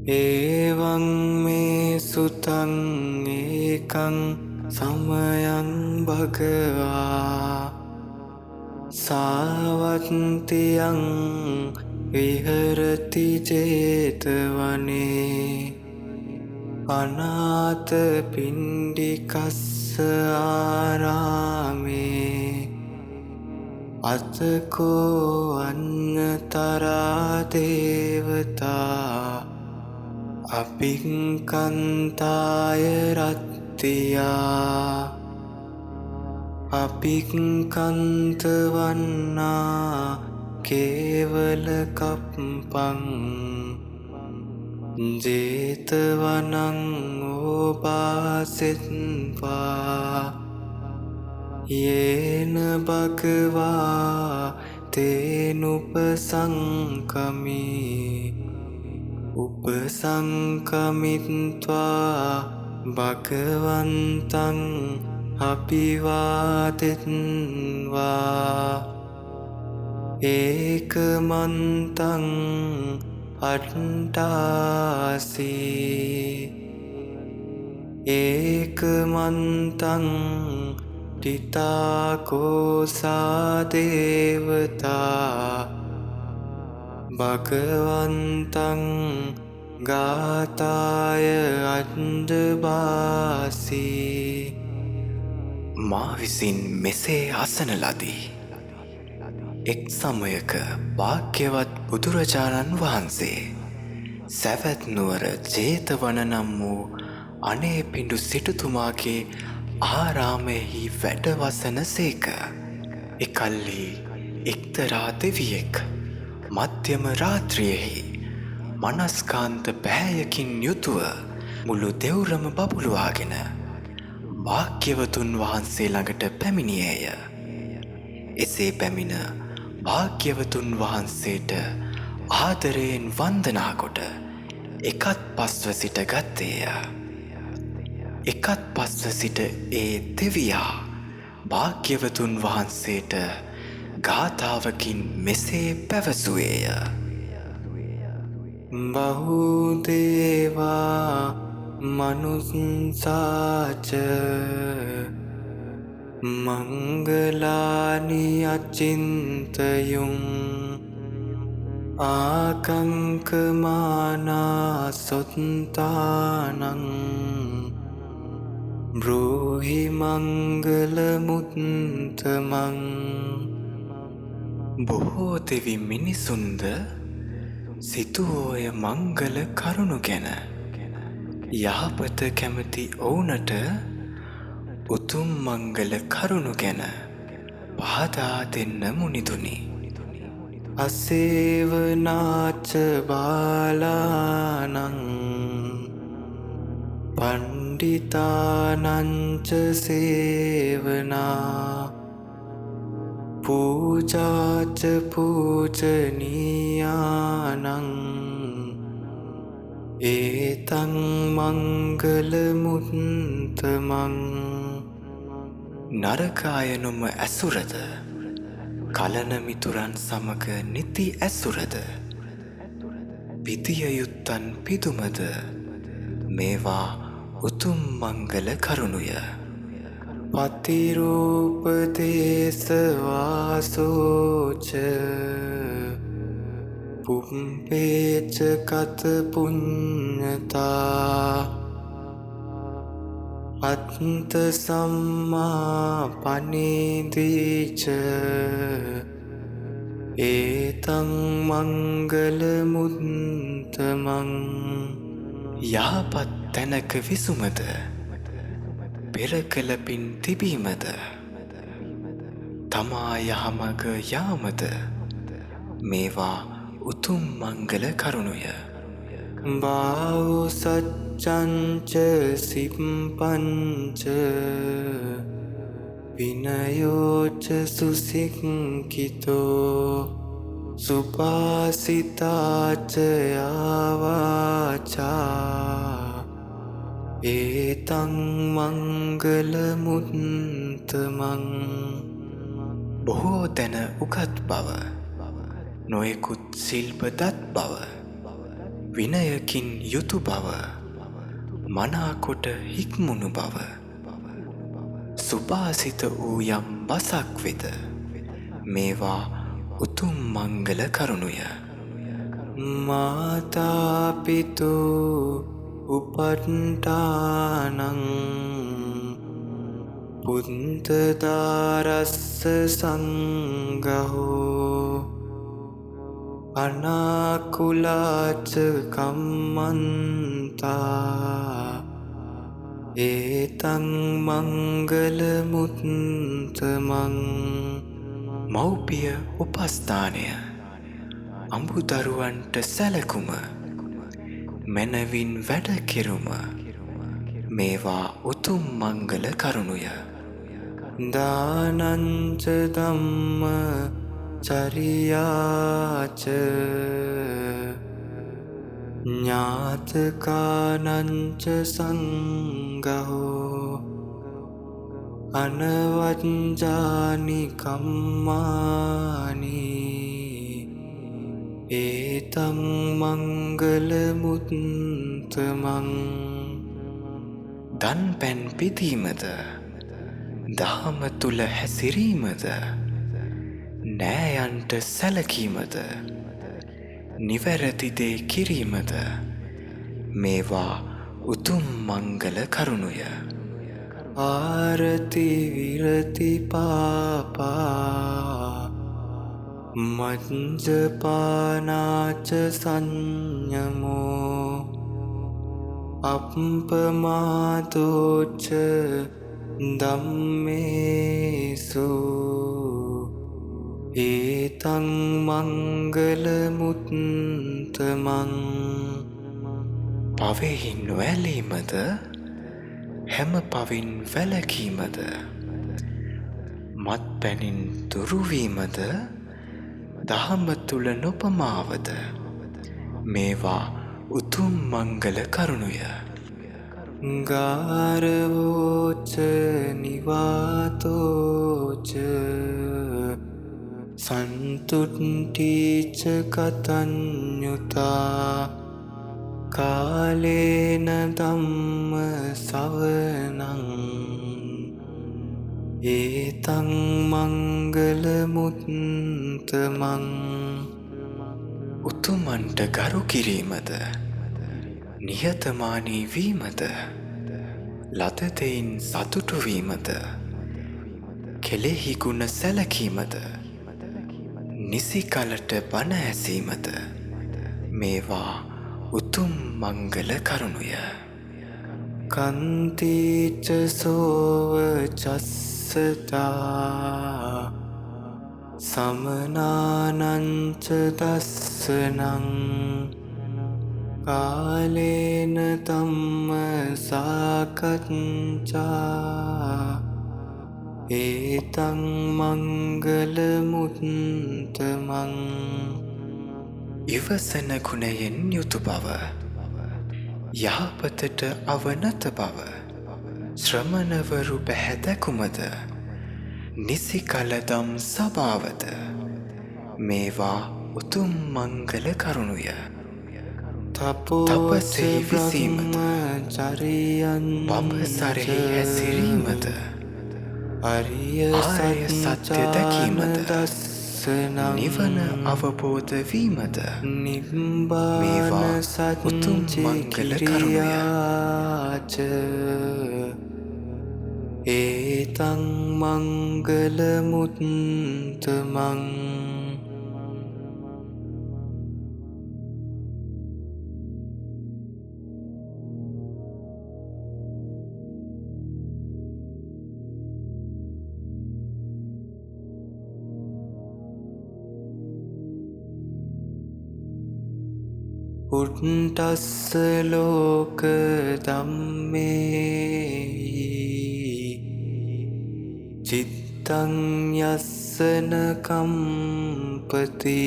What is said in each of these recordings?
එවං මේ සුතං ඒකං සමයං භගවා සාවත්තියං විහරති 제තවනේ අනාථ පිණ්ඩිකස්ස ආරාමේ අතකෝ අන්නතරා දේවතා අභික්ඛන්තාය රත්තියා අභික්ඛන්ත වන්නා කේවල කප්පං 제තවනං ඕපාසෙත්වා යේන භගවා තේනුපසංකමි උපසංකමිත්වා භගවන්තං අභිවාදෙත්වා ඒකමන්තං අට්ඨාසී ඒකමන්තං තිතාකෝසා දේවතා භගවන්තං ගාතාය අණ්ඩභාසී මා විසින් මෙසේ අසන ලදී. එක් සමයක භාග්‍යවත් බුදුරජාණන් වහන්සේ සැවැත් නුවර 제තවන නම් වූ අනේපිඬු සිටුතුමාගේ ආරාමයෙහි වැඩවසන සේක. එකල්හි එක්තරා දෙවියෙක් මධ්‍යම රාත්‍රියෙහි මනස්කාන්ත පැහැයකින් යුතුව මුළු දෙව්රම බබළුවාගෙන භාග්‍යවතුන් වහන්සේ ළඟට පැමිණියේය. එසේ පැමිණ භාග්‍යවතුන් වහන්සේට ආදරයෙන් වන්දනා කොට එකත් පස්ව සිට ගත්තේය. එකත් පස්ව සිට ඒ දෙවියා භාග්‍යවතුන් වහන්සේට ගාථාවකින් මෙසේ පැවසුවේය. බහුදේවා මනුස්සාච මංගලානි අචින්තයුං ආකංකමානා සොත්තානං බ්‍රෝහි මංගල මුත්තමං. බොහෝ දෙවි මිනිසුන්ද සිතුවෝය මංගල කරුණු ගැන. යහපත කැමති ඔවුනට උතුම් මංගල කරුණු ගැන පහදා දෙන්න මුනිදුනි. අසේවනාච බාලානං පණ්ඩිතානංච සේවනා පූජාච පූජනීයානං ඒතං මංගල මුත්තමං. නරකාය නොම ඇසුරද කලන මිතුරන් සමග නිති ඇසුරද පිතිය යුත්තන් පිදුමද මේවා උතුම් මංගල කරුණුය. පතිරූපදේශ වාසෝච පුම්පේච කත පුඤ්ඤතා අත්ත සම්මා පනිදීච ඒතං මංගල මුත්තමං. යහපත් තැනක විසුමද පෙර කළ පින් තිබීමද තමා යහමග යාමද මේවා උතුම් මංගල කරුණුය. බාහු සච්චංච සිප්පංච විනයෝච සුසික්ඛිතෝ සුපාසිතාච යාවාචා ඒතං මංගල මුත්තමං. බොහෝ තැන උගත් බව නොයෙකුත් සිල්පදත් බව විනයකින් යුතු බව මනාකොට හික්මුණු බව සුභාසිත වූ යම් බසක් වෙත මේවා උතුම් මංගල කරුණුය. මාතාපිතු උපට්ඨානං පුන්තදාරස්ස සංඝෝ අනාකුලාච කම්මන්තා ඒතං මංගල මුත්තමං. මව්පිය උපස්ථානය අඹුදරුවන්ට සැලකුම මැනවින් වැඩ කෙරුම මේවා උතුම් මංගල කරුණුය. දානංච ධම්ම චරියාච ඥාතකානංච සංඝෝ අනවජ්ජානි කම්මානි ඒතං මංගල මුත්තමං. දන් පැන් පිදීමද දහම තුල හැසිරීමද නෑයන්ට සැලකීමද නිවැරදි දේ කිරීමද මේවා උතුම් මංගල කරුණුය. ආරති විරති පාපා මජ්ජපානාච සංයමෝ අප්පමාදෝච ධම්මේසු ඒතං මංගල මුත්තමං. පවෙහි නොඇලීමද හැම පවින් වැළකීමද මත්පැනින් දුරුවීමද දහම තුල නොපමාවද මේවා උතුම් මංගල කරුණුය. ගාරවෝච නිවාතෝච සන්තුට්ඨීච කතඤ්ඤුතා කාලේන ධම්ම සවනං ඒතං මංගල මුත්තමං. උතුමන්ට ගරු කිරීමද නිහතමානී වීමද ලද දෙයින් සතුටු වීමද කෙලෙහි ගුණ සැලකීමද නිසි කලට බණ ඇසීමද මේවා උතුම් මංගල කරුණුය. කන්තිච සෝව චස්සතා සමනානංච දස්සනං කාලේන ධම්ම සාකච්ඡා ඒතං මංගල මුත්තමං. ඉවසන ගුණයෙන් යුතු බව යහපතට අවනත බව ශ්‍රමණවරු පැහැදකුමද නිසි කලදම් සභාවද මේවා උතුම් මංගල කරුණුය. තපසෙහි විසීමද බඹසරෙහි හැසිරීමද ආර්ය සත්‍ය දැකීමද නිවන අවබෝධ වීමද මේවා උතුම් මංගල කරුණුය. ඒතං මංගල මුත්තමං. උට්ටස්ස ලෝක ධම්මේහි චිත්තං යස්සන කම්පති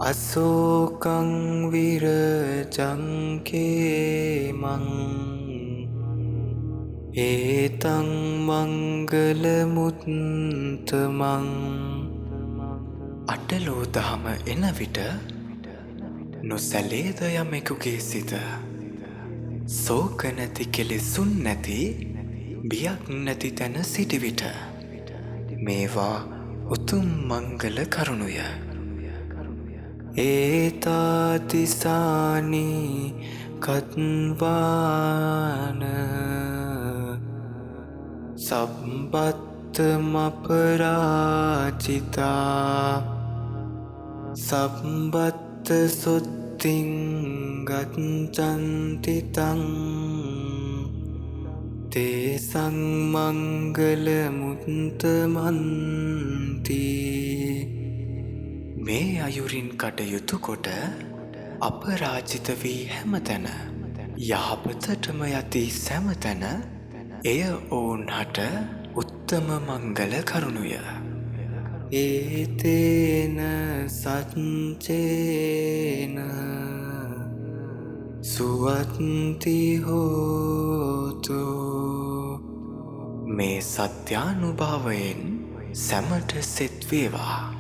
අසෝකං විරජං කේමං ඒතං මංගල මුත්තමං. අටලෝ දහම එන විට නොසැලේද යමෙකුගේ සිත සෝක නැති කෙලෙසුන් නැති බියක් නැති තැන සිටිවිට මේවා උතුම් මංගල කරුණුය. ඒතාතිසානි කත්වාන සම්බත්තමපරාචිතා සම්බත්ත සොත්තිං ගච්ඡන්තිතං තේසං මංගල මුත්තමන්ති. මේ අයුරින් කටයුතු කොට අපරාජිත වී හැමතැන යහපතටම යති සැමතැන එය ඔවුන්හට උත්තම මංගල කරුණුය. ඒතේන සච්චේන සුවත්ති හෝතු. මේ සත්‍යානුභාවයෙන් සැමට සෙත් වේවා.